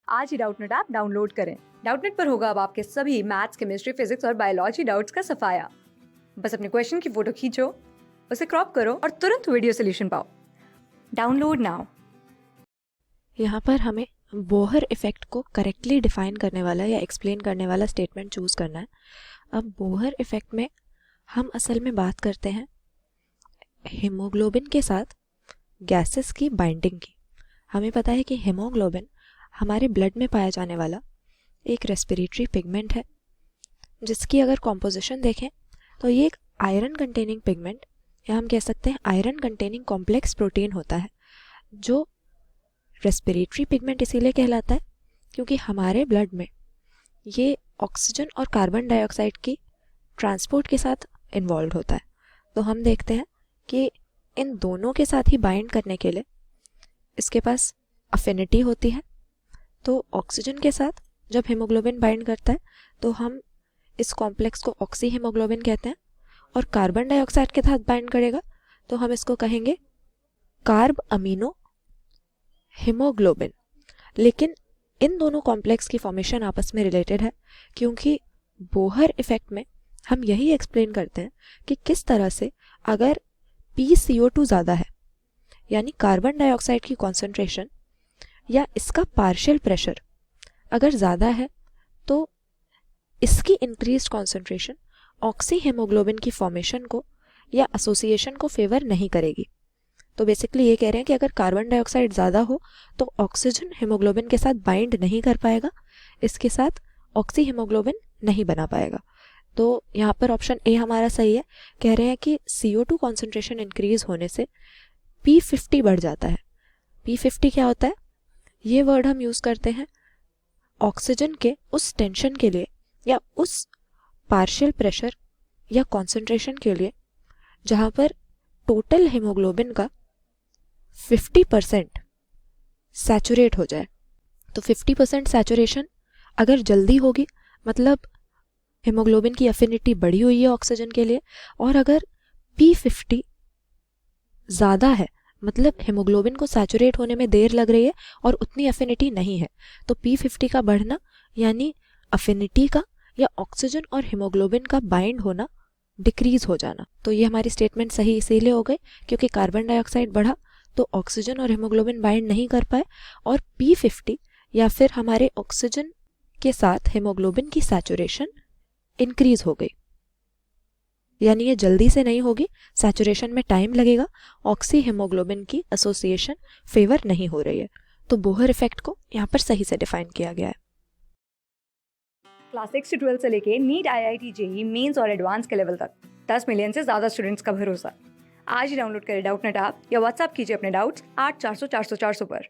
आज ही Doubtnut app download करें। Doubtnut पर होगा अब आपके सभी मैथ्स, केमिस्ट्री, फिजिक्स और बायोलॉजी डाउट्स का सफाया। बस अपने क्वेश्चन की फोटो खींचो, उसे क्रॉप करो और तुरंत वीडियो सोल्यूशन पाओ। Download now. यहाँ पर हमें बोहर इफ़ेक्ट को करेक्टली डिफाइन करने वाला या एक्सप्लेन करने वाला स्टेटमेंट चूज़ करना है। अब बोहर इफ़ेक्ट में हम असल में बात करते हैं हीमोग्लोबिन के साथ गैसेस की बाइंडिंग की। हमें पता है कि हीमोग्लोबिन हमारे ब्लड में पाया जाने वाला एक रेस्पिरेटरी पिगमेंट है, जिसकी अगर कॉम्पोजिशन देखें तो ये एक आयरन कंटेनिंग पिगमेंट या हम कह सकते हैं आयरन कंटेनिंग कॉम्प्लेक्स प्रोटीन होता है, जो रेस्पिरेटरी पिगमेंट इसीलिए कहलाता है क्योंकि हमारे ब्लड में ये ऑक्सीजन और कार्बन डाइऑक्साइड की ट्रांसपोर्ट के साथ इन्वॉल्व होता है। तो हम देखते हैं कि इन दोनों के साथ ही बाइंड करने के लिए इसके पास अफिनिटी होती है। तो ऑक्सीजन के साथ जब हीमोग्लोबिन बाइंड करता है तो हम इस कॉम्प्लेक्स को ऑक्सी हीमोग्लोबिन कहते हैं, और कार्बन डाइऑक्साइड के साथ बाइंड करेगा तो हम इसको कहेंगे कार्ब अमीनो हीमोग्लोबिन। लेकिन इन दोनों कॉम्प्लेक्स की फॉर्मेशन आपस में रिलेटेड है, क्योंकि बोहर इफेक्ट में हम यही एक्सप्लेन करते हैं कि किस तरह से अगर PCO2 ज़्यादा है, यानी कार्बन डाइऑक्साइड की कॉन्सेंट्रेशन या इसका पार्शियल प्रेशर अगर ज़्यादा है, तो इसकी इंक्रीज्ड कॉन्सेंट्रेशन ऑक्सी हीमोग्लोबिन की फॉर्मेशन को या एसोसिएशन को फेवर नहीं करेगी। तो बेसिकली ये कह रहे हैं कि अगर कार्बन डाइऑक्साइड ज़्यादा हो तो ऑक्सीजन हीमोग्लोबिन के साथ बाइंड नहीं कर पाएगा, इसके साथ ऑक्सी हीमोग्लोबिन नहीं बना पाएगा। तो यहाँ पर ऑप्शन ए हमारा सही है। कह रहे हैं कि CO2 कॉन्सेंट्रेशन इंक्रीज होने से P50 बढ़ जाता है। P50 क्या होता है? ये वर्ड हम यूज़ करते हैं ऑक्सीजन के उस टेंशन के लिए या उस पार्शियल प्रेशर या कॉन्सेंट्रेशन के लिए जहाँ पर टोटल हीमोग्लोबिन का 50% सैचुरेट हो जाए। तो 50% सैचुरेशन अगर जल्दी होगी मतलब हीमोग्लोबिन की अफिनिटी बढ़ी हुई है ऑक्सीजन के लिए, और अगर P50 ज़्यादा है मतलब हीमोग्लोबिन को सैचुरेट होने में देर लग रही है और उतनी अफिनिटी नहीं है, तो P50 का बढ़ना यानी अफिनिटी का या ऑक्सीजन और हीमोग्लोबिन का बाइंड होना डिक्रीज हो जाना। तो ये हमारी स्टेटमेंट सही इसीलिए हो गई क्योंकि कार्बन डाइऑक्साइड बढ़ा तो ऑक्सीजन और हीमोग्लोबिन बाइंड नहीं कर पाए, और P50 या फिर हमारे ऑक्सीजन के साथ हीमोग्लोबिन की सैचुरेशन इंक्रीज हो गई। यानी ये जल्दी से नहीं होगी, सैचुरेशन में टाइम लगेगा, ऑक्सी हीमोग्लोबिन की एसोसिएशन फेवर नहीं हो रही है। तो बोहर इफेक्ट को यहाँ पर सही से डिफाइन किया गया है। क्लास 6 से 12 से लेके नीट, IIT, JEE मेंस और एडवांस के लेवल तक 10 मिलियन से ज्यादा स्टूडेंट्स का भरोसा। आज ही डाउनलोड करें डाउटनेट ऐप या व्हाट्सएप कीजिए अपने डाउट्स 8400 400 400 पर।